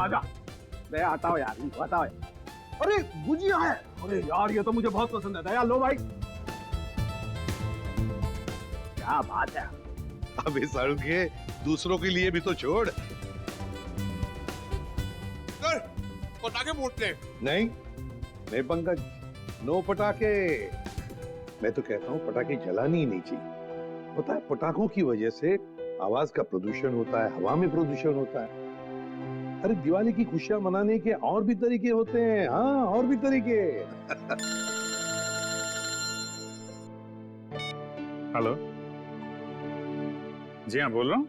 आजा, मैं आता हूँ यार, आता हूँ। अरे गुजिया है, अरे यार ये तो मुझे बहुत पसंद है। दया लो भाई, क्या बात है। अबे सालुके, दूसरों के लिए भी तो छोड़। सर, पटाखे फूटते हैं। नहीं पंकज, नो पटाखे। मैं तो कहता हूँ पटाखे जलानी ही नहीं चाहिए। पता है पटाखों की वजह से आवाज का प्रदूषण होता है, हवा में प्रदूषण होता है। अरे दिवाली की खुशियां मनाने के और भी तरीके होते हैं। हाँ, और भी तरीके। हेलो जी, हाँ बोल रहा हूँ।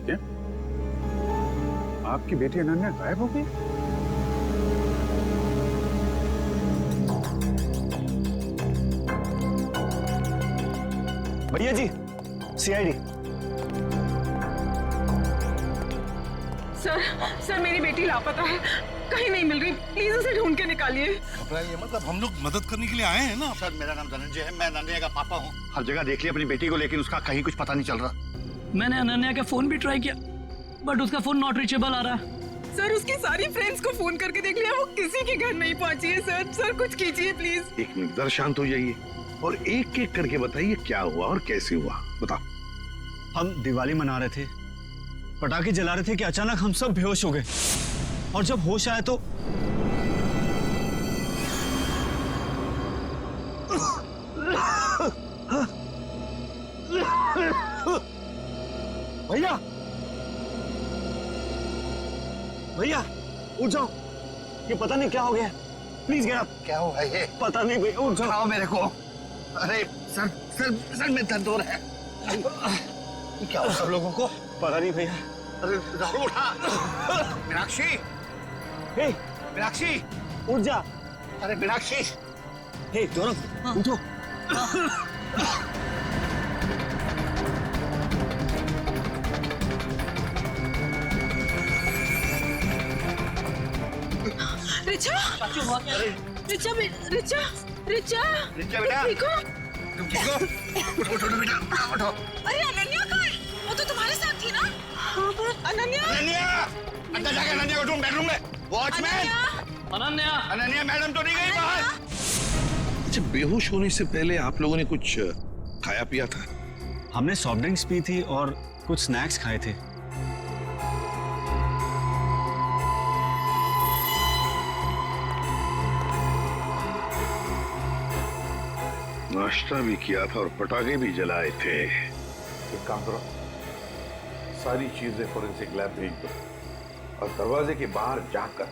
क्या आपकी बेटी अनन्या गायब हो गई? भैया जी, सीआईडी। सर मेरी बेटी लापता है, कहीं नहीं मिल रही, प्लीज उसे ढूंढ के निकालिए। घबराइए मत, अब हम लोग मदद करने के लिए आए हैं ना। सर मेरा नाम धनंजय है, मैं अनन्या का पापा हूँ। हर जगह देख लिया अपनी बेटी को, लेकिन उसका कहीं कुछ पता नहीं चल रहा। मैंने अनन्या का फोन भी ट्राई किया, बट उसका फोन नॉट रीचेबल आ रहा है। सर उसकी सारी फ्रेंड्स को फोन करके देख लिया, वो किसी के घर नहीं पहुंची है। सर कुछ कीजिए प्लीज। एक मिनट, जरा शांत हो जाइए और एक एक करके बताइए क्या हुआ और कैसे हुआ। बताओ। हम दिवाली मना रहे थे, पटाखे जला रहे थे कि अचानक हम सब बेहोश हो गए, और जब होश आया तो भैया भैया उठ जाओ, ये पता नहीं क्या हो गया। Please get up. क्या हुआ ये? पता नहीं भैया, उठ जाओ। उठाओ मेरे को। अरे सर में दर्द हो रहा है। क्या हुआ सब लोगों को? पता नहीं भैया। अरे राहुल उठा। मीनाक्षी, हे मीनाक्षी उठ जा। अरे मीनाक्षी। हे गौरव उठो। रिचा, रिचा, रिचा, रिचा, रिचा बेटा, ठीक हो? तुम ठीक हो? उठो बेटा, उठो। अरे अनन्या कहाँ है? वो तो तुम्हारे साथ थी ना? हाँ, अनन्या, अंदर जाके अनन्या को ढूंढ, बेडरूम में। वॉचमैन, अनन्या मैडम तो नहीं गई बाहर? अच्छा, बेहोश होने से पहले आप लोगों ने कुछ खाया पिया था? हमने सॉफ्ट ड्रिंक्स पी थी और कुछ स्नैक्स खाए थे। नाश्ता भी किया था और पटाखे भी जलाए थे। एक काम करो, सारी चीजें फोरेंसिक लैब भेज दो और दरवाजे के बाहर जाकर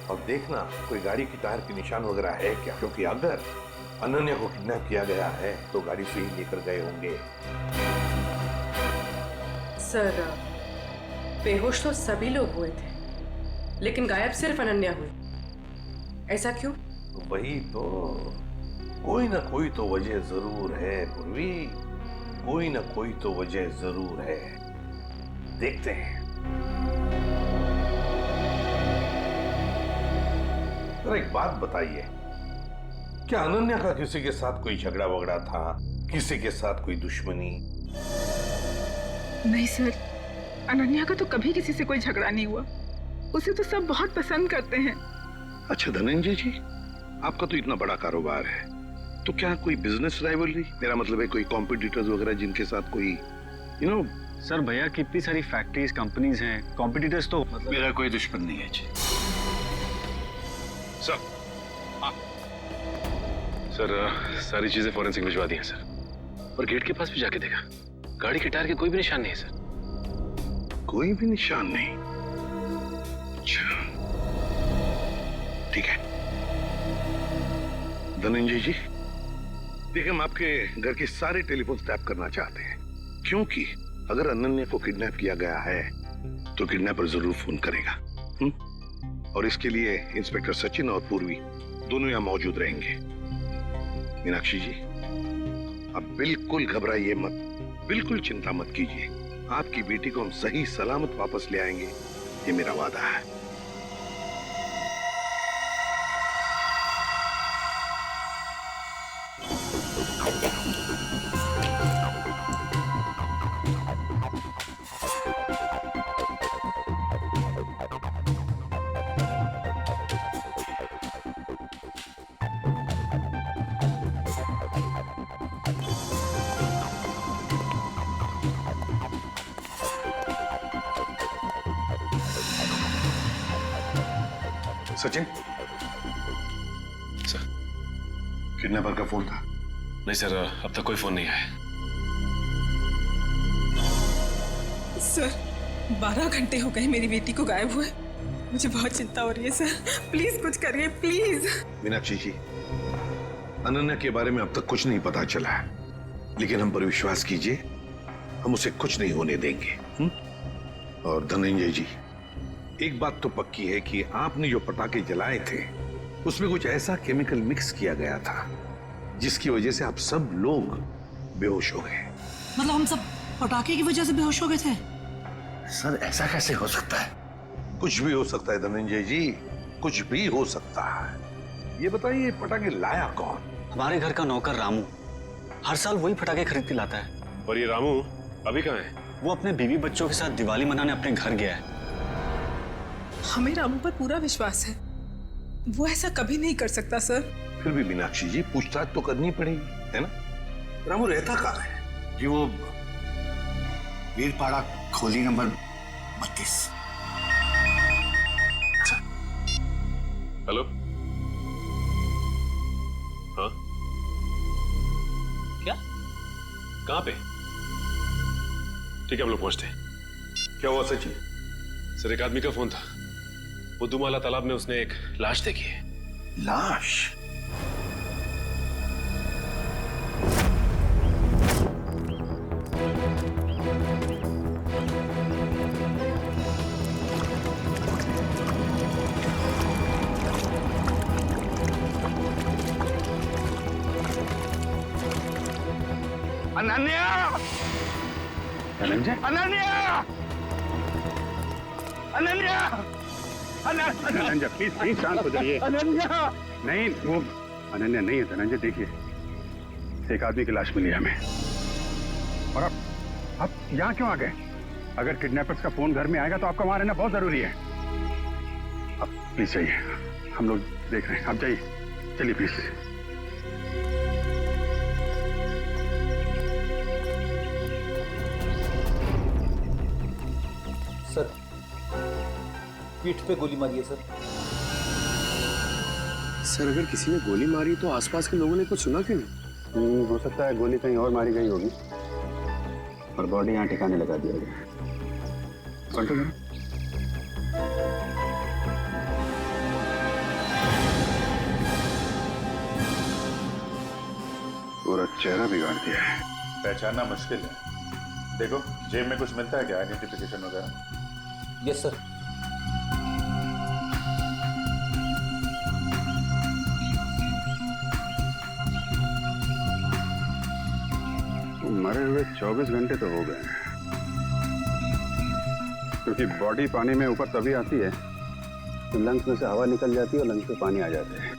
और देखना कोई गाड़ी की टायर के निशान वगैरह है क्या, क्योंकि अगर अनन्या को किडनैप किया गया है तो गाड़ी से ही लेकर गए होंगे। सर बेहोश तो सभी लोग हुए थे, लेकिन गायब सिर्फ अनन्या हुई। ऐसा क्यों? वही तो, कोई ना कोई तो वजह जरूर है पूर्वी, कोई ना कोई तो वजह जरूर है। देखते हैं। तो एक बात बताइए, क्या अनन्या का किसी के साथ कोई झगड़ा वगड़ा था, किसी के साथ कोई दुश्मनी? नहीं सर, अनन्या का तो कभी किसी से कोई झगड़ा नहीं हुआ, उसे तो सब बहुत पसंद करते हैं। अच्छा धनंजय जी, आपका तो इतना बड़ा कारोबार है, तो क्या कोई बिजनेस राइवलरी, मेरा मतलब है कोई कॉम्पिटिटर्स वगैरह जिनके साथ कोई सर भैया कितनी सारी फैक्ट्रीज कंपनीज हैं, कॉम्पिटिटर्स तो मेरा कोई दुश्मन नहीं है जी। सर, सर सारी चीजें फॉरेंसिक भिजवा दी हैं सर, और गेट के पास भी जाके देखा, गाड़ी के टायर के कोई भी निशान नहीं है सर। कोई भी निशान नहीं? अच्छा ठीक है धनंजय जी, देखिए हम आपके घर के सारे टेलीफोन टैप करना चाहते हैं, क्योंकि अगर अनन्या को किडनैप किया गया है तो किडनैपर जरूर फोन करेगा। और इसके लिए इंस्पेक्टर सचिन और पूर्वी दोनों यहां मौजूद रहेंगे। मीनाक्षी जी, अब बिल्कुल घबराइए मत, बिल्कुल चिंता मत कीजिए, आपकी बेटी को हम सही सलामत वापस ले आएंगे, ये मेरा वादा है। सचिन, सर। किडनैपर का फोन था? नहीं सर, अब तक कोई फोन नहीं आया। सर 12 घंटे हो गए मेरी बेटी को गायब हुए। मुझे बहुत चिंता हो रही है सर, प्लीज कुछ करिए प्लीज। मीनाक्षी जी, अनन्या के बारे में अब तक कुछ नहीं पता चला है, लेकिन हम पर विश्वास कीजिए, हम उसे कुछ नहीं होने देंगे। और धनंजय जी, एक बात तो पक्की है कि आपने जो पटाखे जलाए थे उसमें कुछ ऐसा केमिकल मिक्स किया गया था जिसकी वजह से आप सब लोग बेहोश हो गए। मतलब हम सब पटाखे की वजह से बेहोश हो गए थे? सर ऐसा कैसे हो सकता है? कुछ भी हो सकता है धनंजय जी, कुछ भी हो सकता है। ये बताइए, पटाखे लाया कौन? हमारे घर का नौकर रामू हर साल वही पटाखे खरीद के लाता है। और ये रामू अभी कहाँ है? वो अपने बीवी बच्चों के साथ दिवाली मनाने अपने घर गया है। हमें रामू पर पूरा विश्वास है, वो ऐसा कभी नहीं कर सकता सर। फिर भी मीनाक्षी जी, पूछताछ तो करनी पड़ेगी, है ना? रामू रहता कहाँ है? जी वो वीरपाड़ा खोली नंबर 32। हेलो, हाँ क्या, कहाँ पे? ठीक है, हम लोग पहुंचते हैं। क्या हुआ सचिन? सर एक आदमी का फोन था, बुद्धूमाला तालाब में उसने एक लाश देखी है। लाश? अनन्या! धनंजय, अनन्या! अनन्या! धनंजय प्लीज प्लीज शांत हो जाइए। अनन्या! नहीं, वो अनन्या नहीं है धनंजय। देखिए, एक आदमी की लाश मिली है हमें। और आप यहाँ क्यों आ गए? अगर किडनैपर्स का फोन घर में आएगा तो आपका वहां रहना बहुत जरूरी है। आप प्लीज जाइए, हम लोग देख रहे हैं। आप जाइए, चलिए प्लीज। सर पीठ पे गोली मारी है सर। सर अगर किसी ने गोली मारी तो आसपास के लोगों ने कुछ सुना क्यों नहीं? हो सकता है गोली कहीं और मारी गई होगी और बॉडी यहाँ ठिकाने लगा दिया गया। पूरा चेहरा बिगाड़ दिया है। पहचानना मुश्किल है। देखो जेब में कुछ मिलता है क्या, आइडेंटिफिकेशन वगैरह? Yes sir. मरे हुए 24 घंटे तो हो गए, क्योंकि बॉडी पानी में ऊपर तभी आती है तो लंग्स में से हवा निकल जाती है और लंग्स में पानी आ जाते हैं,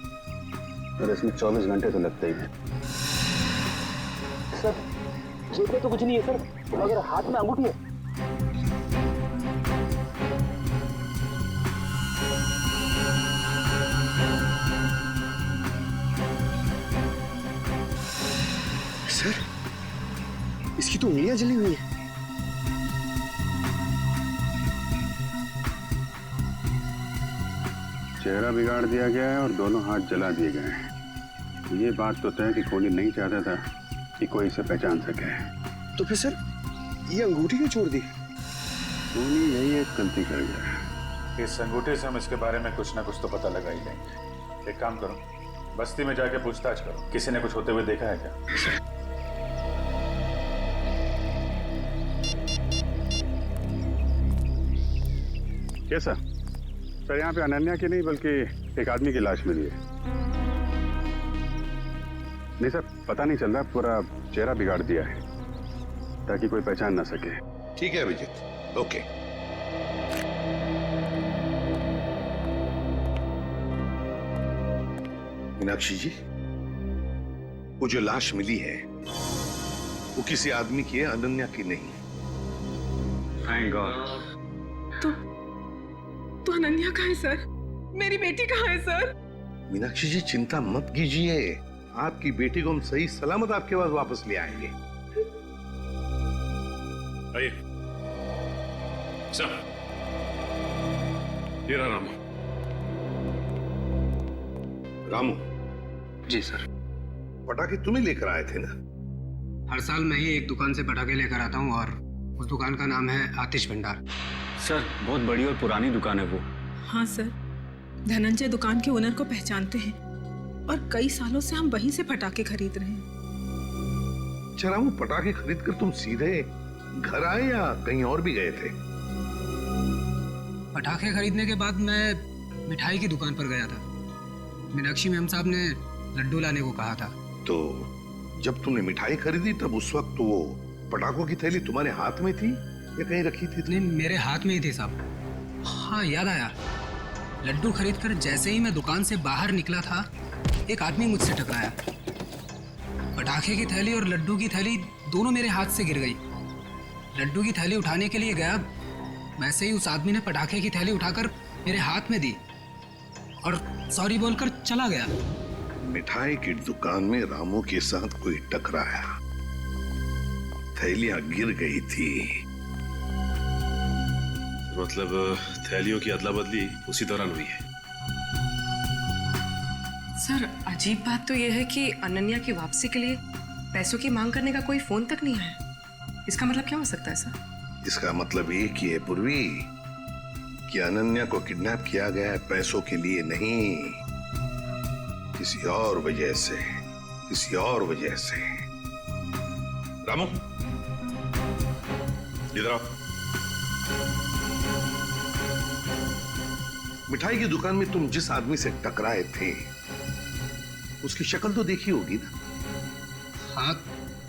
और इसमें 24 घंटे तो लगते ही हैं। सर जेब में तो कुछ नहीं है सर, मगर हाथ में अंगूठी है। सर इसकी तो उंगलियां जली हुई हैं। चेहरा बिगाड़ दिया गया है और दोनों हाथ जला दिए गए हैं। ये बात तो तय कि कोहली नहीं चाहता था कि कोई इसे पहचान सके। तो फिर सर ये अंगूठी क्यों छोड़ दी? कोहली यही एक गलती कर गया। इस अंगूठे से हम इसके बारे में कुछ ना कुछ तो पता लगा ही लेंगे। एक काम करो, बस्ती में जाके पूछताछ करो, किसी ने कुछ होते हुए देखा है क्या? कैसा सर? यहाँ पे अनन्या की नहीं बल्कि एक आदमी की लाश मिली है। नहीं सर, पता नहीं चल रहा, पूरा चेहरा बिगाड़ दिया है ताकि कोई पहचान ना सके। ठीक है अभिजीत, ओके। मीनाक्षी जी, वो जो लाश मिली है वो किसी आदमी की है, अनन्या की नहीं। Thank God. तो अनन्या कहाँ है सर? मेरी बेटी कहाँ है सर? मीनाक्षी जी चिंता मत कीजिए, आपकी बेटी को हम सही सलामत आपके पास वापस ले आएंगे। आइए सर, ये रहा रामू। रामू। जी सर। पटाखे तुम ही लेकर आए थे ना? हर साल मैं ही एक दुकान से पटाखे लेकर आता हूँ और उस दुकान का नाम है आतिश भंडार। सर बहुत बड़ी और पुरानी दुकान है वो। हाँ सर, धनंजय दुकान के ओनर को पहचानते हैं और कई सालों से हम वहीं से पटाखे खरीद रहे हैं। अच्छा रामू, पटाखे खरीद कर तुम सीधे घर आए या कहीं और भी गए थे? पटाखे खरीदने के बाद मैं मिठाई की दुकान पर गया था। मीनाक्षी मैम साहब ने लड्डू लाने को कहा था। तो जब तुमने मिठाई खरीदी तब उस वक्त वो पटाखों की थैली तुम्हारे हाथ में थी या कहीं रखी थी? नहीं, मेरे हाथ में ही थी साहब। हाँ याद आया, लड्डू खरीदकर जैसे ही मैं दुकान से बाहर निकला था, एक आदमी मुझसे टकराया। पटाखे की थैली और लड्डू की थैली दोनों मेरे हाथ से गिर गई। लड्डू की थैली उठाने के लिए गया, वैसे ही उस आदमी ने पटाखे की थैली उठाकर मेरे हाथ में दी और सॉरी बोलकर चला गया। मिठाई की दुकान में रामू के साथ कोई टकराया, थैलियां गिर गई थी। मतलब थैलियों की अदला बदली उसी दौरान हुई है। सर, अजीब बात तो यह है कि अनन्या की वापसी के लिए पैसों की मांग करने का कोई फोन तक नहीं आया। इसका मतलब क्या हो सकता है सर? इसका मतलब ये कि है पूर्वी कि अनन्या को किडनैप किया गया है पैसों के लिए नहीं, किसी और वजह से, किसी और वजह से। रामू इधर आओ। मिठाई की दुकान में तुम जिस आदमी से टकराए थे उसकी शक्ल तो देखी होगी ना? हाँ,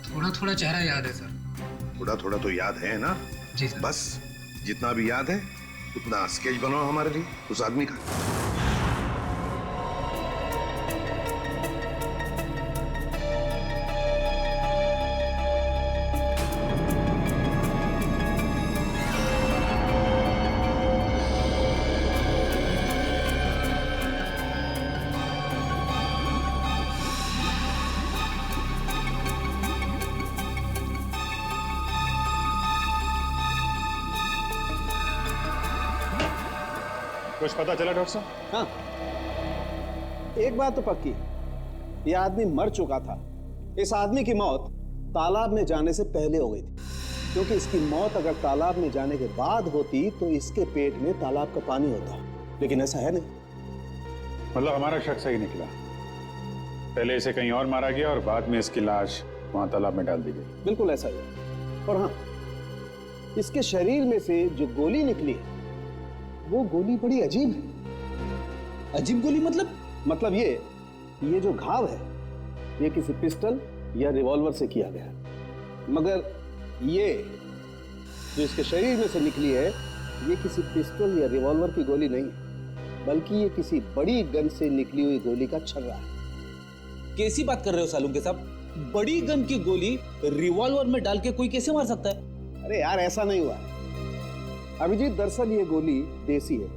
थोड़ा थोड़ा चेहरा याद है सर। थोड़ा थोड़ा तो याद है ना? जी सर। बस जितना भी याद है उतना स्केच बनाओ हमारे लिए उस आदमी का। कुछ पता चला डॉक्टर साहब? हाँ, एक बात तो पक्की, ये आदमी मर चुका था। इस आदमी की मौत तालाब में जाने से पहले हो गई थी, क्योंकि इसकी मौत अगर तालाब में जाने के बाद होती तो इसके पेट में तालाब का पानी होता, लेकिन ऐसा है नहीं। मतलब हमारा शक सही निकला, पहले इसे कहीं और मारा गया और बाद में इसकी लाश वहां तालाब में डाल दी गई। बिल्कुल ऐसा ही है। और हाँ, इसके शरीर में से जो गोली निकली है वो गोली बड़ी अजीब है। अजीब गोली मतलब ये जो घाव है ये किसी पिस्टल या रिवॉल्वर से किया गया है, मगर ये जो इसके शरीर में से निकली है ये किसी पिस्टल या रिवॉल्वर की गोली नहीं है, बल्कि ये किसी बड़ी गन से निकली हुई गोली का छर्रा है। कैसी बात कर रहे हो सालुंके साहब? बड़ी गन की गोली रिवॉल्वर में डाल के कोई कैसे मार सकता है? अरे यार, ऐसा नहीं हुआ अभिजीत। दरअसल ये गोली देसी है,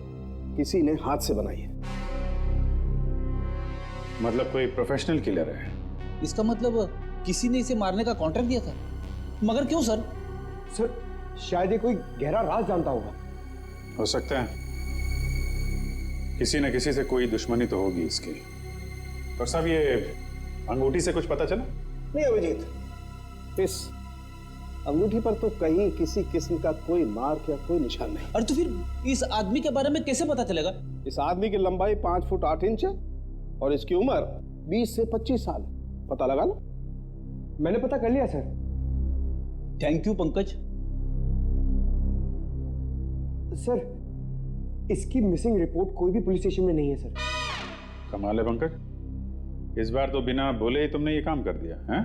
किसी ने हाथ से बनाई है। मतलब कोई प्रोफेशनल किलर है? इसका मतलब किसी ने इसे मारने का कॉन्ट्रैक्ट दिया था, मगर क्यों सर? सर शायद ये कोई गहरा राज जानता होगा। हो सकता है, किसी न किसी से कोई दुश्मनी तो होगी इसकी। और साहब ये अंगूठी से कुछ पता चला? नहीं अभिजीत, इस अंगूठी पर तो कहीं किसी किस्म का कोई मार्क या कोई निशान नहीं। और तो फिर इस आदमी के बारे में कैसे पता चलेगा? इस आदमी की लंबाई 5 फुट 8 इंच है और इसकी उम्र 20 से 25 साल। पता लगा ना? मैंने पता कर लिया sir. Thank you Pankaj. Sir, इसकी मिसिंग रिपोर्ट कोई भी पुलिस स्टेशन में नहीं है सर। कमाल है पंकज, इस बार तो बिना बोले ही तुमने ये काम कर दिया है?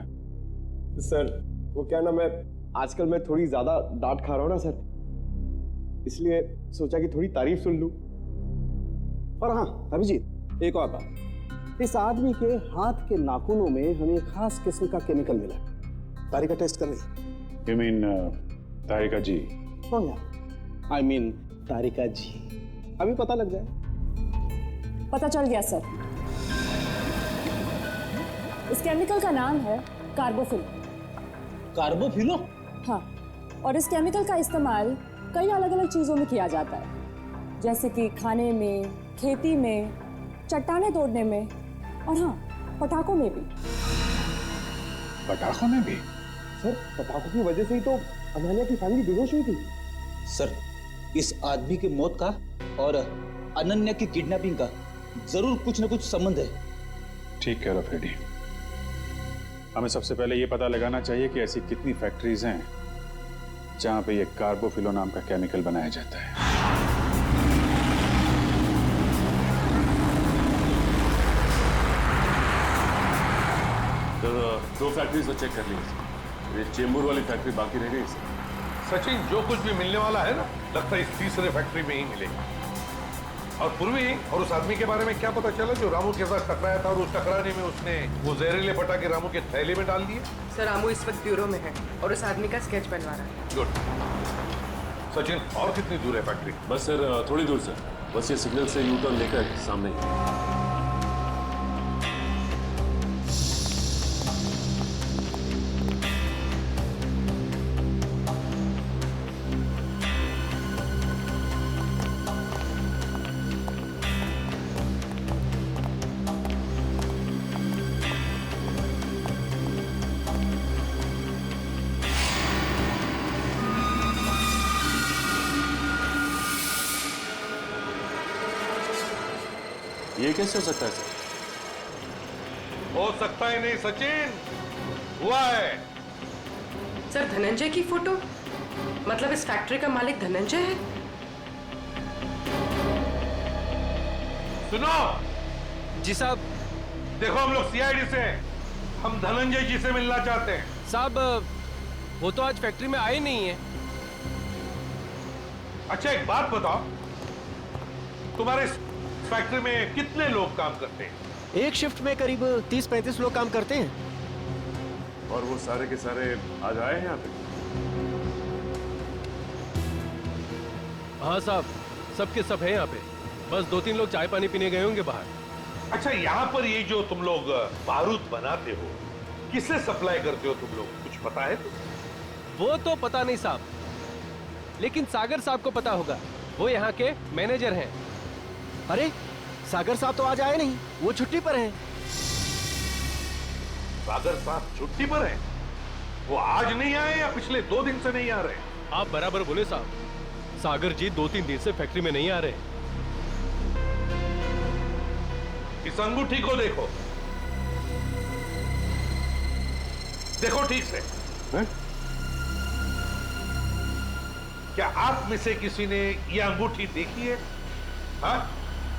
सर वो क्या ना, मैं आजकल मैं थोड़ी ज्यादा डांट खा रहा हूं ना सर, इसलिए सोचा कि थोड़ी तारीफ सुन लूं। और हाँ अभिजीत, एक और बात, इस आदमी के हाथ के नाखूनों में हमें खास किस्म का केमिकल मिला। तारिका टेस्ट कर रही। You mean, तारिका जी? हाँ यार, I mean तारिका जी। अभी पता लग जाए। पता चल गया सर। इस केमिकल का नाम है कार्बोफिल। कार्बोफिलो? हाँ, और इस केमिकल का इस्तेमाल कई अलग अलग चीज़ों में किया जाता है, जैसे कि खाने में, खेती में, चट्टानें तोड़ने में और हाँ, पटाखों में भी। पटाखों में भी? सर, पटाखों की वजह से ही तो अनन्या की फैमिली बेहोश हुई थी। सर, इस आदमी की मौत का और अनन्या की किडनैपिंग का जरूर कुछ न कुछ संबंध है। ठीक कह रहा फ्रेडी। हमें सबसे पहले ये पता लगाना चाहिए कि ऐसी कितनी फैक्ट्रीज हैं जहां पे ये कार्बोफिलो नाम का केमिकल बनाया जाता है। तो 2 फैक्ट्रीज तो चेक कर ली, ये चेंबूर वाली फैक्ट्री बाकी रह गई सर। सचिन, जो कुछ भी मिलने वाला है ना, लगता है इस तीसरे फैक्ट्री में ही मिलेगा। और पूर्वी और उस आदमी के बारे में क्या पता चला जो रामू के साथ टकराया था और उस टकराने में उसने वो जहरीले पटाखे रामू के थैले में डाल दिए? सर, रामू इस वक्त ब्यूरो में है और उस आदमी का स्केच बनवा रहा है। गुड। सचिन, और कितनी दूर है फैक्ट्री? बस सर थोड़ी दूर सर, बस ये सिग्नल से यू टर्न लेकर सामने ही। ये कैसे हो सकता है सर? हो सकता है नहीं सचिन, हुआ है। सर, धनंजय की फोटो, मतलब इस फैक्ट्री का मालिक धनंजय है? सुनो जी साहब। देखो, हम लोग सीआईडी से हैं, हम धनंजय जी से मिलना चाहते हैं। साहब, वो तो आज फैक्ट्री में आए नहीं है। अच्छा, एक बात बताओ, तुम्हारे फैक्ट्री में कितने लोग काम करते हैं? एक शिफ्ट में करीब 30-35 लोग काम करते हैं। और वो सारे के सारे आज आए हैं यहाँ पे? हाँ साहब, सबके सब है यहाँ पे, बस 2-3 लोग चाय पानी पीने गए होंगे बाहर। अच्छा, यहाँ पर ये जो तुम लोग बारूद बनाते हो, किससे सप्लाई करते हो तुम लोग, कुछ पता है? वो तो पता नहीं साहब, लेकिन सागर साहब को पता होगा, वो यहाँ के मैनेजर हैं। अरे, सागर साहब तो आज आए नहीं, वो छुट्टी पर हैं। सागर साहब छुट्टी पर हैं? वो आज नहीं आए या पिछले 2 दिन से नहीं आ रहे? आप बराबर बोले साहब, सागर जी 2-3 दिन से फैक्ट्री में नहीं आ रहे। इस अंगूठी को देखो, देखो ठीक से। है? क्या आप में से किसी ने यह अंगूठी देखी है? हाँ?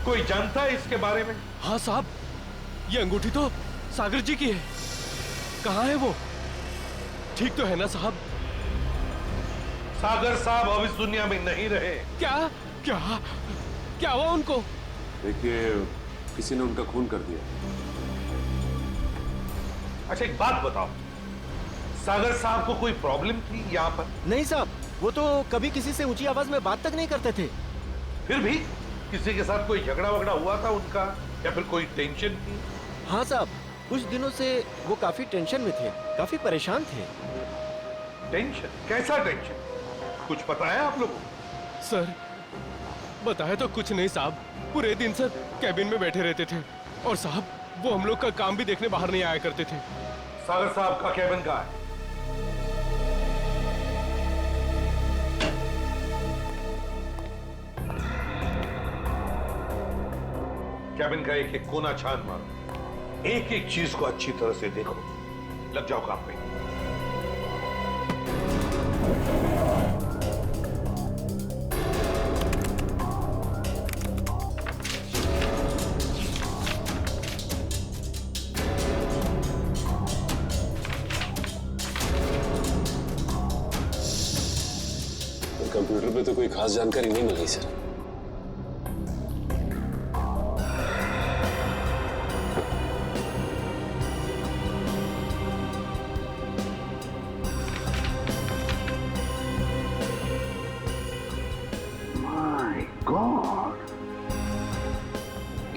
कोई जानता है इसके बारे में? हाँ साहब, ये अंगूठी तो सागर जी की है। कहाँ है वो? ठीक तो है ना साहब? सागर साहब अब इस दुनिया में नहीं रहे। क्या क्या क्या हुआ उनको? देखिए, किसी ने उनका खून कर दिया। अच्छा, एक बात बताओ, सागर साहब को कोई प्रॉब्लम थी यहाँ पर? नहीं साहब, वो तो कभी किसी से ऊंची आवाज में बात तक नहीं करते थे। फिर भी किसी के साथ कोई झगड़ा वगड़ा हुआ था उनका, या फिर कोई टेंशन थी? हाँ साहब, कुछ दिनों से वो काफी टेंशन में थे, काफी परेशान थे। टेंशन? कैसा टेंशन? कुछ पता है आप लोगों को? सर, बताया तो कुछ नहीं साहब, पूरे दिन सर कैबिन में बैठे रहते थे, और साहब वो हम लोग का काम भी देखने बाहर नहीं आया करते थे। सागर साहब का कैबिन कहाँ है? कैबिन का एक एक कोना छान मारो, एक एक चीज को अच्छी तरह से देखो, लग जाओ काम पे। कंप्यूटर पे तो कोई खास जानकारी नहीं मिल रही सर।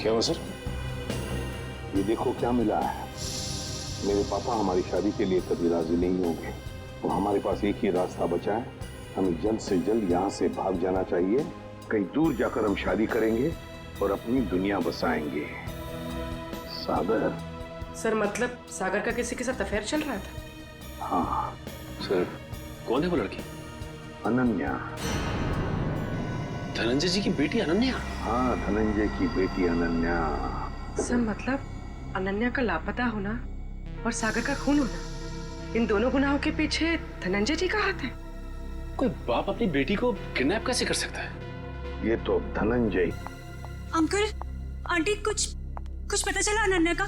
क्या हुआ सर? ये देखो क्या मिला है। मेरे पापा हमारी शादी के लिए कभी राजी नहीं होंगे, तो हमारे पास एक ही रास्ता बचा है, हमें जल्द से जल्द यहाँ से भाग जाना चाहिए। कहीं दूर जाकर हम शादी करेंगे और अपनी दुनिया बसाएंगे। सागर? सर मतलब सागर का किसी के साथ अफेयर चल रहा था? हाँ। सर कौन है वो लड़की? अनन्या। धनंजय जी की बेटी अनन्या? हाँ, धनंजय की बेटी अनन्या। सर मतलब अनन्या का लापता होना और सागर का खून होना, इन दोनों गुनाहों के पीछे धनंजय जी का हाथ है? कोई बाप अपनी बेटी को किडनैप कैसे कर सकता है? ये तो धनंजय। अंकल, आंटी, कुछ पता चला अनन्या का?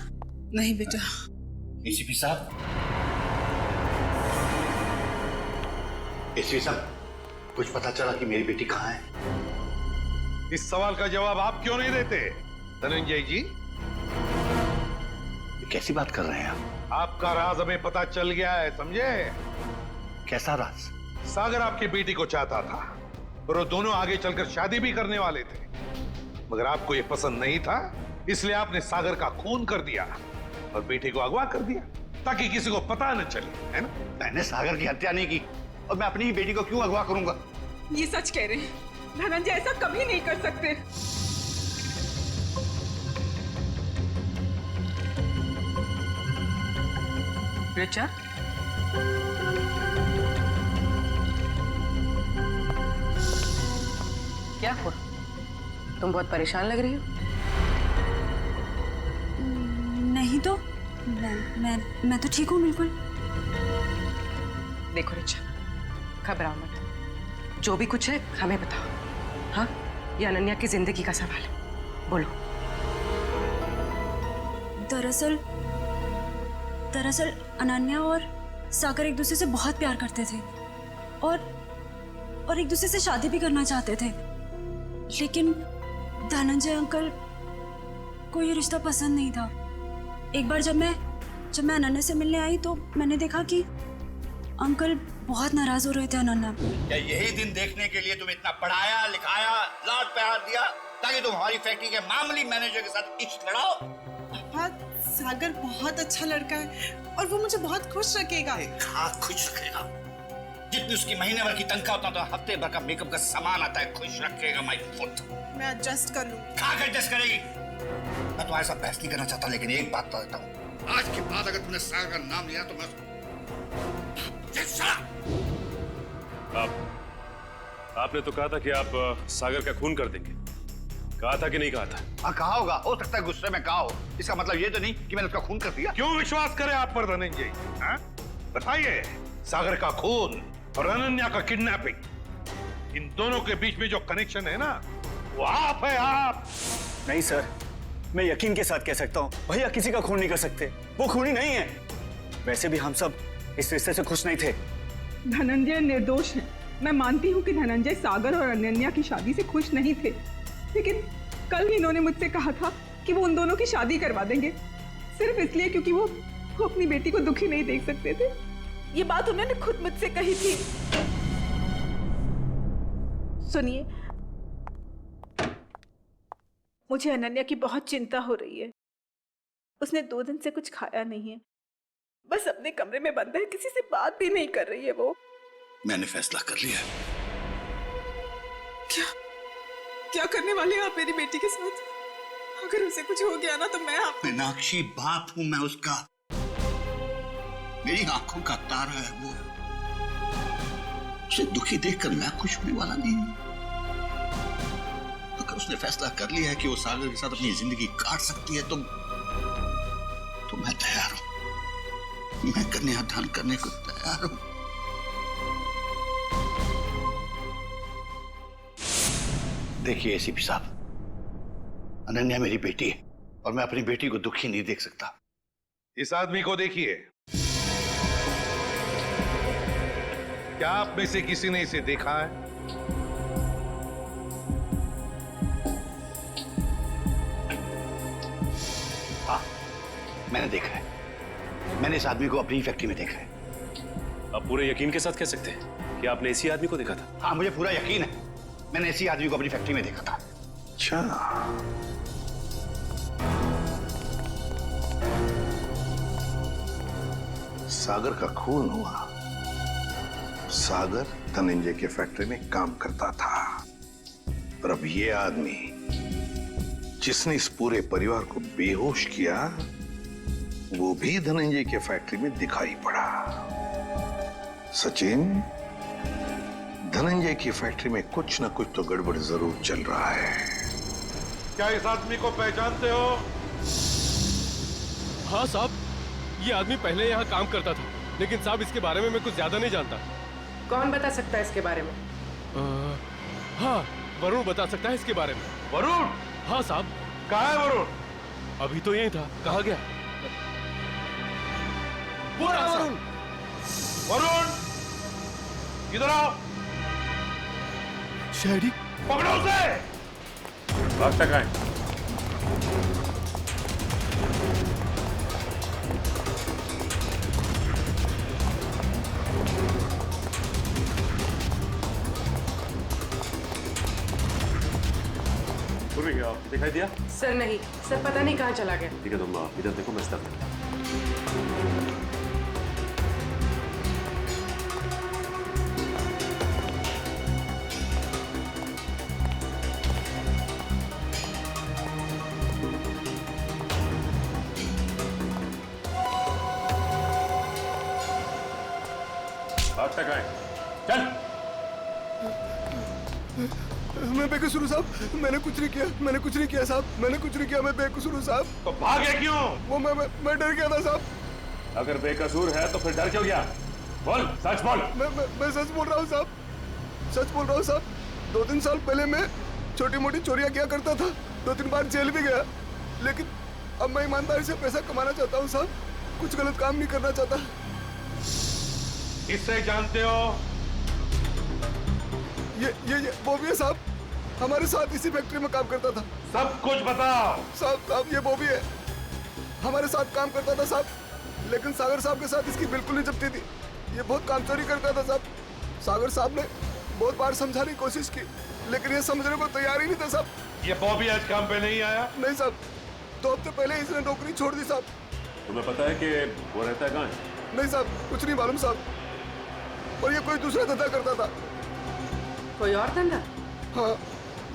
नहीं बेटा। एसीपी साहब, एसीपी साहब, कुछ पता चला कि मेरी बेटी कहाँ है? इस सवाल का जवाब आप क्यों नहीं देते धनंजय जी? कैसी बात कर रहे हैं आप? आपका राज हमें पता चल गया है, समझे? कैसा राज? सागर आपकी बेटी को चाहता था और वो दोनों आगे चलकर शादी भी करने वाले थे, मगर आपको ये पसंद नहीं था, इसलिए आपने सागर का खून कर दिया और बेटी को अगवा कर दिया ताकि किसी को पता न चले, है ना? मैंने सागर की हत्या नहीं की और मैं अपनी ही बेटी को क्यों अगवा करूंगा? ये सच कह रहे हैं, धनंजय ऐसा कभी नहीं कर सकते। रिचा, क्या हुआ? तुम बहुत परेशान लग रही हो। नहीं तो मैं तो ठीक हूँ बिल्कुल। देखो रिचा, घबराओ मत, जो भी कुछ है हमें बताओ। हाँ, ये अनन्या की जिंदगी का सवाल है, बोलो। दरअसल अनन्या और सागर एक दूसरे से बहुत प्यार करते थे और एक दूसरे से शादी भी करना चाहते थे, लेकिन धनंजय अंकल को ये रिश्ता पसंद नहीं था। एक बार जब मैं अनन्या से मिलने आई तो मैंने देखा कि अंकल बहुत नाराज हो रहे थे अनन्या। क्या यही दिन देखने के लिए तुम इतना पढ़ाया लिखाया, लाड प्यार दिया ताकि तुम हमारी फैक्ट्री के मामूली मैनेजर के साथ इश्क लड़ाओ? पापा, सागर बहुत अच्छा लड़का है और वो मुझे बहुत खुश रखेगा। हाँ, खुश रखेगा। जितनी उसकी महीने भर की तनख्वाह उतना तो हफ्ते भर का मेकअप का सामान आता है। खुश रखेगा माय फुट। मैं एडजस्ट कर लूँ। कहाँ एडजस्ट करेगी? मैं तुम्हारे साथ बहस नहीं करना चाहता, लेकिन एक बात तो देता हूँ, आज के बाद अगर तुमने सागर का नाम लिया तो मैं आपने तो कहा था कि आप सागर का खून कर देंगे, कहा था कि नहीं कहा था? हाँ, कहा होगा, हो सकता है गुस्से में कहा हो। इसका मतलब ये तो नहीं कि मैंने उसका खून कर दिया। क्यों विश्वास करें आप पर धनंजय? बताइए, सागर का खून और अनन्या का किडनैपिंग, इन दोनों के बीच में जो कनेक्शन है ना, वो आप है, आप। नहीं सर, मैं यकीन के साथ कह सकता हूँ, भैया किसी का खून नहीं कर सकते, वो खूनी नहीं है। वैसे भी हम सब इस रिश्ते से खुश नहीं थे। धनंजय निर्दोष है। मैं मानती हूँ कि धनंजय सागर और अनन्या की शादी से खुश नहीं थे, लेकिन कल ही इन्होंने मुझसे कहा था कि वो उन दोनों की शादी करवा देंगे, सिर्फ इसलिए क्योंकि वो अपनी बेटी को दुखी नहीं देख सकते थे। ये बात उन्होंने खुद मुझसे कही थी। सुनिए, मुझे अनन्या की बहुत चिंता हो रही है। उसने 2 दिन से कुछ खाया नहीं है, बस अपने कमरे में बंद है, किसी से बात भी नहीं कर रही है वो। मैंने फैसला कर लिया। क्या करने वाले हैं आप मेरी बेटी के साथ? अगर उसे कुछ हो गया ना तो मैं आप मीनाक्षी, बाप हूं मैं उसका, मेरी आंखों का तारा है वो। उसे दुखी देखकर मैं खुश होने वाला नहीं हूं। अगर उसने फैसला कर लिया है कि वो सागर के साथ अपनी जिंदगी काट सकती है तो मैं तैयार हूं। मैं कन्यादान करने को तैयार हूं। देखिए एसीपी साहब, अनन्या मेरी बेटी है और मैं अपनी बेटी को दुखी नहीं देख सकता। इस आदमी को देखिए, क्या आप में से किसी ने इसे देखा है? हाँ, मैंने देखा है। मैंने इस आदमी को अपनी फैक्ट्री में देखा है। आप पूरे यकीन के साथ कह सकते हैं कि आपने इसी आदमी को देखा था? हाँ, मुझे पूरा यकीन है, मैंने इसी आदमी को अपनी फैक्ट्री में देखा था। अच्छा, सागर का खून हुआ। सागर धनंजय के फैक्ट्री में काम करता था और अब ये आदमी जिसने इस पूरे परिवार को बेहोश किया वो भी धनंजय के फैक्ट्री में दिखाई पड़ा। सचिन, धनंजय की फैक्ट्री में कुछ ना कुछ तो गड़बड़ जरूर चल रहा है। क्या इस आदमी को पहचानते हो? हाँ साहब, ये आदमी पहले यहाँ काम करता था, लेकिन साहब इसके बारे में मैं कुछ ज्यादा नहीं जानता। कौन बता सकता है इसके बारे में? हाँ, वरुण बता सकता है इसके बारे में। वरुण? हाँ साहब। कहाँ है वरुण? अभी तो यही था, कहाँ गया? वो रहा वरुण। वरुण, इधर आओ। शहरी, पकड़ो उसे। अब तक आए। दिखाई दिया? सर नहीं, सर पता नहीं कहाँ चला गया। ठीक है, तुम इधर देखो, मैं स्टफ अब तक आए। चल। मैं बेकसूर हूँ साहब, मैंने कुछ नहीं किया, मैंने कुछ नहीं किया साहब, मैंने कुछ नहीं किया, मैं बेकसूर हूँ साहब। तो भागे क्यों? वो मैं डर गया था साहब। अगर बेकसूर है तो फिर डर क्यों गया? बोल, सच बोल। मैं सच बोल रहा हूँ साहब, सच बोल रहा हूँ साहब। 2-3 साल पहले मैं छोटी मोटी चोरियां किया करता था, 2-3 बार जेल भी गया, लेकिन अब मैं ईमानदारी से पैसा कमाना चाहता हूँ साहब, कुछ गलत काम नहीं करना चाहता। इससे जानते हो? ये वो भी है साहब, हमारे साथ इसी फैक्ट्री में काम करता था। सब कुछ बताओ। साहब ये वो भी है, हमारे साथ काम करता था साहब, लेकिन सागर साहब के साथ इसकी बिल्कुल नहीं जमती थी। ये बहुत काम चोरी करता था साहब। सागर साहब ने बहुत बार समझाने की कोशिश की, लेकिन ये समझने को तैयार ही नहीं था साहब। ये बॉबी आज काम पे नहीं आया? नहीं साहब, 2 हफ्ते पहले इसने नौकरी छोड़ दी साहब। तुम्हें पता है कि वो रहता है कहाँ? नहीं साहब, कुछ नहीं मालूम साहब, और ये कोई दूसरा धंधा करता था। कोई और धंधा? हाँ,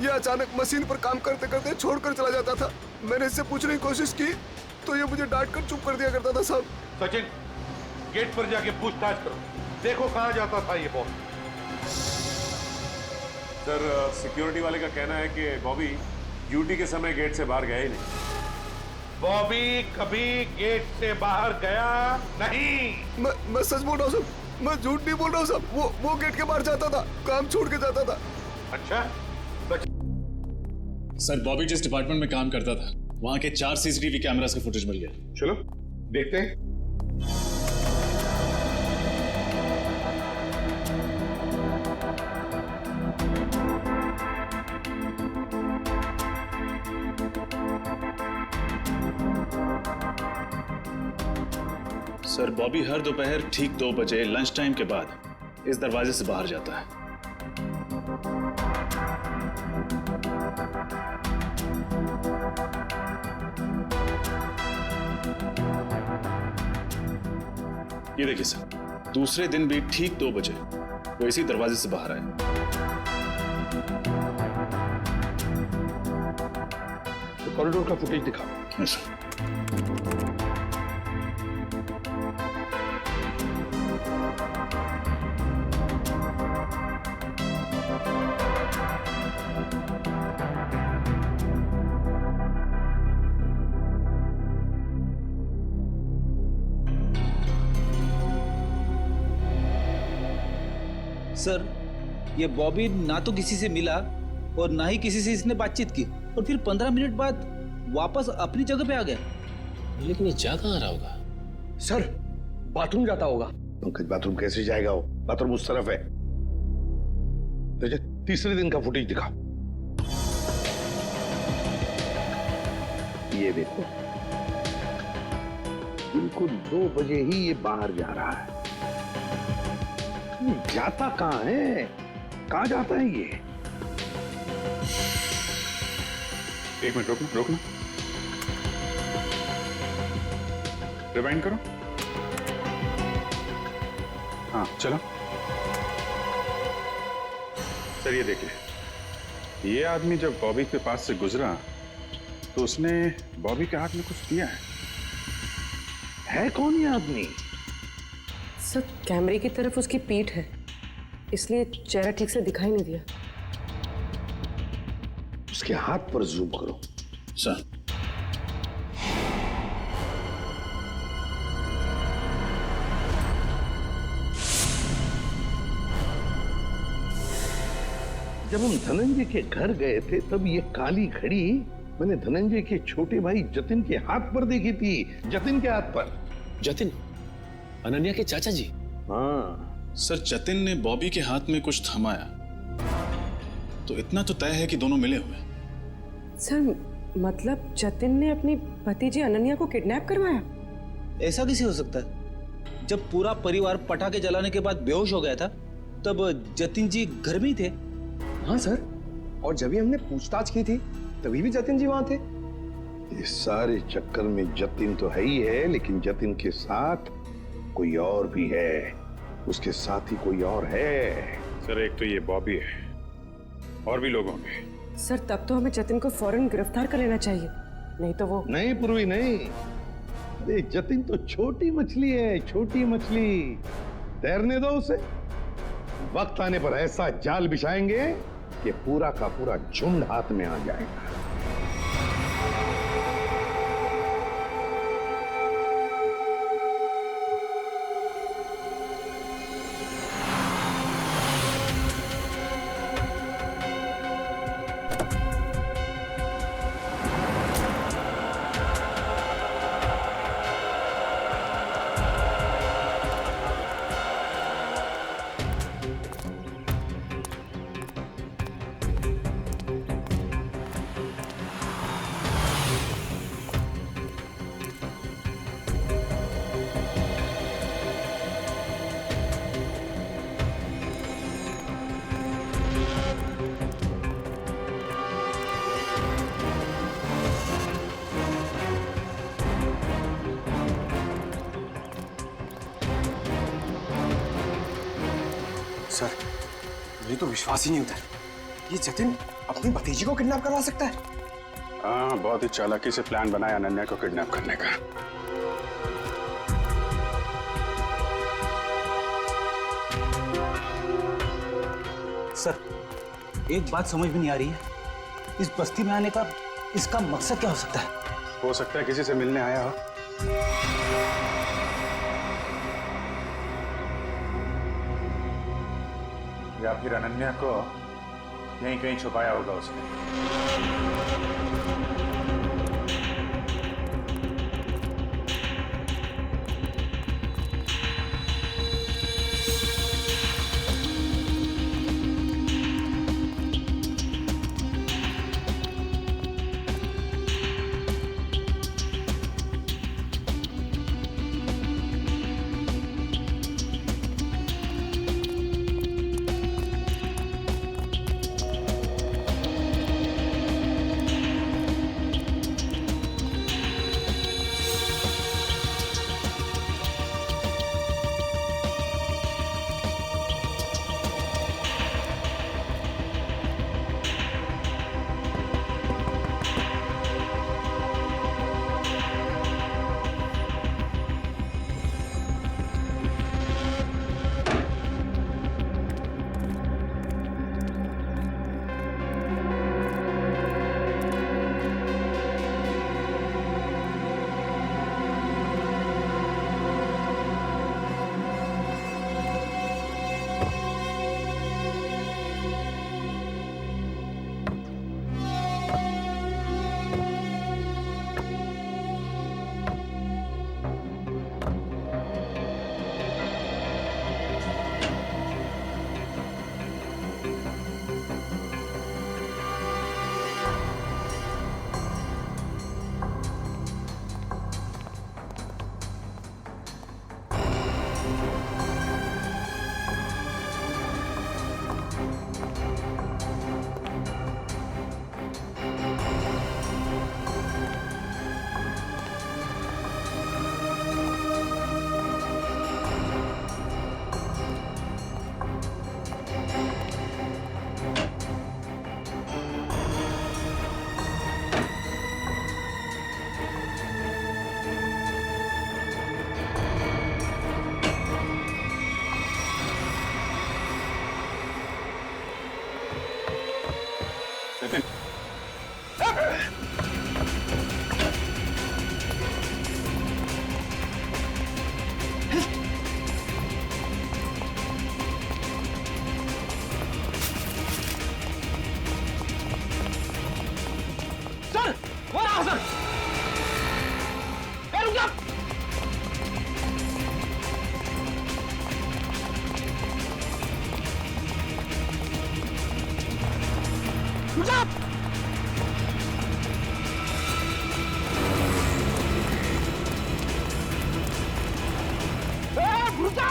ये अचानक मशीन पर काम करते करते छोड़कर चला जाता था। मैंने इससे पूछने की कोशिश की तो ये मुझे डांट कर चुप कर दिया करता था साहब। सचिन, गेट पर जाके पूछताछ करो, देखो कहाँ जाता था ये बॉबी। सर, सिक्योरिटी वाले का कहना है कि बॉबी ड्यूटी के समय गेट से बाहर गया ही नहीं। बॉबी कभी गेट से बाहर गया नहीं। मैं सच बोल रहा हूँ साहब, मैं झूठ नहीं बोल रहा हूँ साहब। वो गेट के बाहर जाता था, काम छोड़ के जाता था। अच्छा सर, बॉबी जिस डिपार्टमेंट में काम करता था वहां के 4 सीसीटीवी कैमरास का फुटेज मिल गया। चलो देखते हैं। सर, बॉबी हर दोपहर ठीक 2 बजे लंच टाइम के बाद इस दरवाजे से बाहर जाता है। ये देखिए सर, दूसरे दिन भी ठीक 2 बजे वो इसी दरवाजे से बाहर आए। तो कॉरिडोर का फुटेज दिखाओ। Yes sir. सर, ये बॉबी ना तो किसी से मिला और ना ही किसी से इसने बातचीत की, और फिर 15 मिनट बाद वापस अपनी जगह पे आ गया। लेकिन ये जा कहाँ रहा होगा? सर, बाथरूम जाता होगा। पंकज, बाथरूम कैसे जाएगा वो? बाथरूम उस तरफ है। तीसरे दिन का फुटेज दिखा। ये देखो, बिल्कुल 2 बजे ही ये बाहर जा रहा है। जाता कहाँ है? कहाँ जाता है ये? एक मिनट रोकना। रिवाइंड करो। हाँ, चलो। सर, ये देखिए, ये आदमी जब बॉबी के पास से गुजरा तो उसने बॉबी के हाथ में कुछ दिया है कौन ये आदमी? सर कैमरे की तरफ उसकी पीठ है, इसलिए चेहरा ठीक से दिखाई नहीं दिया। उसके हाथ पर जूम करो। सर। जब हम धनंजय के घर गए थे तब ये काली घड़ी मैंने धनंजय के छोटे भाई जतिन के हाथ पर देखी थी। जतिन के हाथ पर। जतिन, अनन्या के चाचा जी? हाँ सर, जतिन ने बॉबी के हाथ में कुछ थमाया तो इतना तो तय है कि दोनों मिले हुए। सर मतलब जतिन ने अपनी भतीजी अनन्या को किडनैप करवाया? ऐसा कैसे हो सकता है? जब पूरा परिवार पटाखे जलाने के बाद बेहोश हो गया था तब जतिन जी घर में ही थे। हाँ सर, और जब भी हमने पूछताछ की थी तभी भी जतिन जी वहां थे। इस सारे चक्कर में जतिन तो है ही है, लेकिन जतिन के साथ कोई और भी है। उसके साथ ही कोई और है। सर एक तो ये बॉबी है, और भी लोग होंगे। सर तब तो हमें जतिन को फौरन गिरफ्तार कर लेना चाहिए, नहीं तो वो। नहीं पूर्वी नहीं, अरे जतिन तो छोटी मछली है, छोटी मछली। तैरने दो उसे, वक्त आने पर ऐसा जाल बिछाएंगे कि पूरा का पूरा झुंड हाथ में आ जाएगा। सर मुझे तो विश्वास ही नहीं होता, ये जतिन अपनी भतीजी को किडनैप करवा सकता है। हाँ, बहुत ही चालाकी से प्लान बनाया अनन्या को किडनैप करने का। सर एक बात समझ में नहीं आ रही है, इस बस्ती में आने का इसका मकसद क्या हो सकता है? हो सकता है किसी से मिलने आया हो। या फिर अनन्या को यहीं कहीं छुपाया होगा उसने। सर वो रहा सर। ए, रुक जा। रुक जा। रुक जा।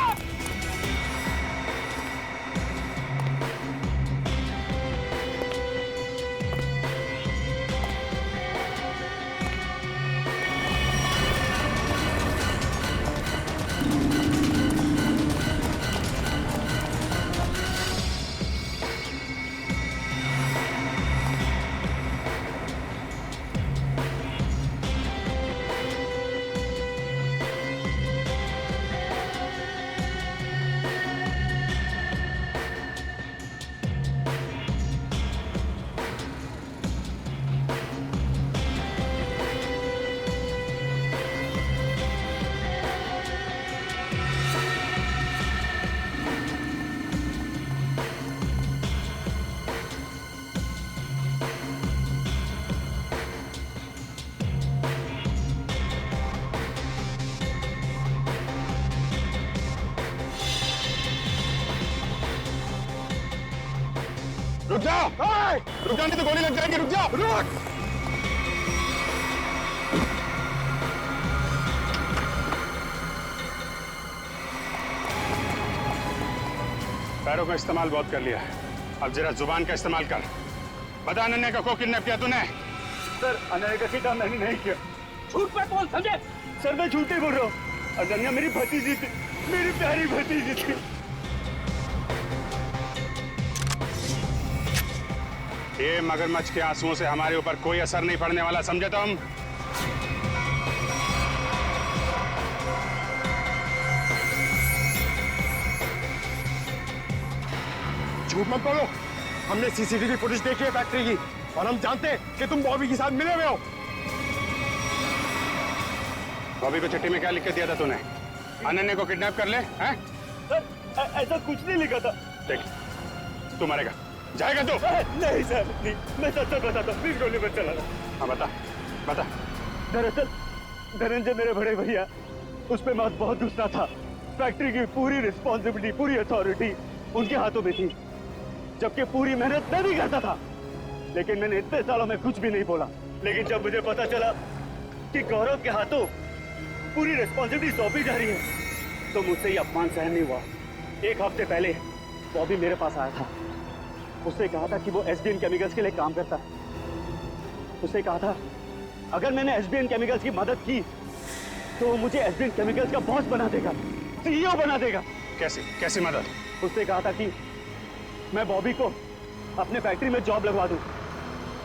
रुक जाओ, रुक जाओ, नहीं तो गोली लग जाएगी। रुक जाओ, रुक। पैरों का इस्तेमाल बहुत कर लिया, अब जरा जुबान का इस्तेमाल कर। बता अनन्या को किडनैप किया तूने? सर अनन्या का किडनैप मैंने नहीं किया। झूठ पे बोल, समझे? सर मैं झूठ ही बोल रहा हूँ। अनन्या मेरी भतीजी थी, मेरी प्यारी भतीजी थी। ये मगरमच्छ के आंसुओं से हमारे ऊपर कोई असर नहीं पड़ने वाला, समझे तुम? झूठ मत बोलो, हमने सीसीटीवी फुटेज देखी है फैक्ट्री की और हम जानते हैं कि तुम बॉबी के साथ मिले हुए हो। बॉबी को चिट्ठी में क्या लिख के दिया था तूने? अनन्या को किडनैप कर ले, हैं? सर ऐसा कुछ नहीं लिखा था। देख, तू मरेगा, जाएगा तू? नहीं सर, नहीं, मैं सच बताता हूँ, प्लीज गोली मत चलाना। हाँ बता, बता। दरअसल धनंजय मेरे बड़े भैया, उस पे मत बहुत गुस्सा था। फैक्ट्री की पूरी रिस्पॉन्सिबिलिटी, पूरी अथॉरिटी उनके हाथों में थी, जबकि पूरी मेहनत मैं भी करता था। लेकिन मैंने इतने सालों में कुछ भी नहीं बोला। लेकिन जब मुझे पता चला कि गौरव के हाथों पूरी रिस्पॉन्सिबिलिटी सौंपी जा रही है, तो मुझसे ये अपमान सहन नहीं हुआ। एक हफ्ते पहले बॉबी मेरे पास आया था। उससे कहा था कि वो एसबीएन केमिकल्स के लिए काम करता है। उससे कहा था अगर मैंने एसबीएन केमिकल्स की मदद की तो वो मुझे एसबीएन केमिकल्स का बॉस बना देगा, सीईओ बना देगा। कैसे कैसी मदद? उससे कहा था कि मैं बॉबी को अपने फैक्ट्री में जॉब लगवा दूं,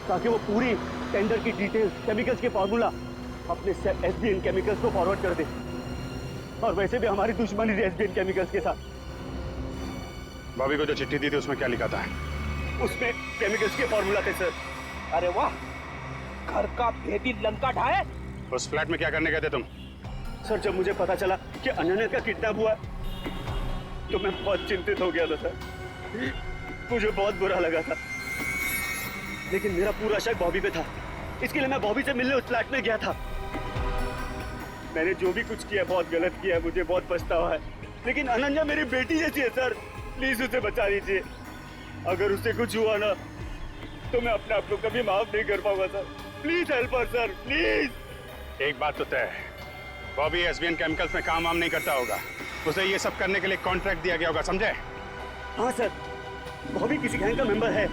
ताकि वो पूरी टेंडर की डिटेल्स, केमिकल्स के फॉर्मूला अपने एसबीएन केमिकल्स को फॉरवर्ड कर दे। और वैसे भी हमारी दुश्मनी थी एसबीएन केमिकल्स के साथ। बॉबी को जो चिट्ठी दी थी उसमें क्या लिखा था? उसमें केमिकल्स के फॉर्मूला थे सर। अरे वाह, घर का भेदी लंका ढाए। उस फ्लैट में क्या करने गए थे तुम? सर जब मुझे पता चला कि अनन्या का किडनैप हुआ तो मैं बहुत चिंतित हो गया था सर। मुझे बहुत बुरा लगा था, लेकिन मेरा पूरा शक बॉबी पे था। इसके लिए मैं बॉबी से मिलने उस फ्लैट में गया था। मैंने जो भी कुछ किया बहुत गलत किया है, मुझे बहुत पछतावा है। लेकिन अनन्या मेरी बेटी जैसी है सर, प्लीज उसे बचा लीजिए। अगर उससे कुछ हुआ ना तो मैं अपने आप को कभी माफ नहीं कर पाऊंगा sir. Please help us sir, please. एक बात तो तय है, बॉबी एसबीएन केमिकल्स में काम वाम नहीं करता होगा। उसे ये सब करने के लिए कॉन्ट्रैक्ट दिया गया होगा, समझे? हाँ सर, बॉबी किसी गैंग का मेंबर है।